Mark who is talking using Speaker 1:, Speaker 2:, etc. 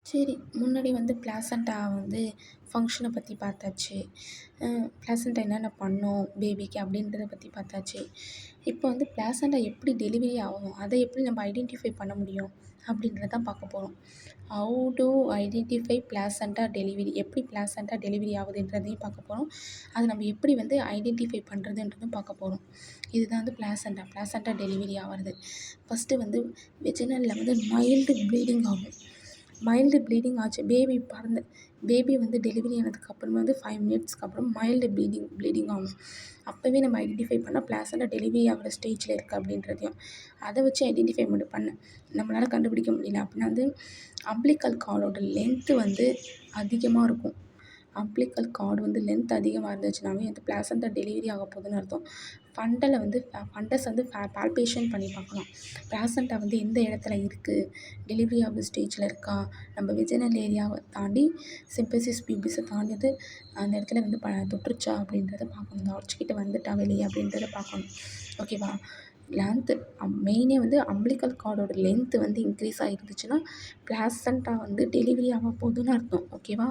Speaker 1: சரி, முன்னாடி வந்து பிளாசண்டா வந்து ஃபங்க்ஷன பத்தி பார்த்தாச்சு. பிளாசண்டா என்னென்ன பண்ணும் பேபிக்கு அப்படின்றத பத்தி பார்த்தாச்சு. இப்போ வந்து பிளாசண்டா எப்படி டெலிவரி ஆகும்? அதை எப்படி நம்ம ஐடென்டிஃபை பண்ண முடியும்? அப்படின்றத தான் பார்க்க போறோம். How to identify placenta delivery? எப்படி பிளாசண்டா டெலிவரி ஆகுதுன்றதையும் பார்க்க போறோம். அதை நம்ம எப்படி வந்து ஐடென்டிஃபை பண்ணுறதுன்றதும் பார்க்க போறோம். இதுதான் வந்து பிளாசண்டா டெலிவரி ஆவறது. ஃபஸ்ட்டு வந்து வெஜினல்ல வந்து மைல்டு ப்ளீடிங் ஆகும். மைல்டு ப்ளீடிங் ஆச்சு. பேபி வந்து டெலிவரி ஆனதுக்கப்புறமா வந்து 5 மினிட்ஸ்க்கு அப்புறம் மைல்டு ப்ளீடிங் ஆகும். அப்போவே நம்ம ஐடென்டிஃபை பண்ணால் பிளாசண்டா டெலிவரி ஆகிற ஸ்டேஜில் இருக்குது அப்படின்றதையும் அதை வச்சு ஐடென்டிஃபை பண்ண நம்மளால் கண்டுபிடிக்க முடியல அப்படின்னா வந்து அம்பிலிக்கல் கார்டோட லென்த்து வந்து அதிகமாக இருக்கும். அம்பிலிக்கல் கார்டு வந்து லென்த் அதிகமாக இருந்துச்சுனாவே வந்து பிளாசண்டா டெலிவரி ஆக போகுதுன்னு அர்த்தம். ஃபண்டஸ் வந்து பால்பேஷன் பண்ணி பார்க்கலாம். பிளாசண்டா வந்து எந்த இடத்துல இருக்குது, டெலிவரி ஆகிற ஸ்டேஜில் இருக்கா, நம்ம வெஜினல் ஏரியாவை தாண்டி சிம்பசிஸ் பியூபிஸை தாண்டியது அந்த இடத்துல வந்து தொட்டுருச்சா அப்படின்றத பார்க்கணும். இந்த ஆர்ச்சுக்கிட்ட வந்துட்டா வெளியே அப்படின்றத பார்க்கணும். ஓகேவா? லென்த்து மெயினே வந்து அம்பிலிக்கல் கார்டோட லென்த்து வந்து இன்க்ரீஸ் ஆகிருந்துச்சுன்னா பிளாசண்டா வந்து டெலிவரி ஆக போகுதுன்னு அர்த்தம். ஓகேவா?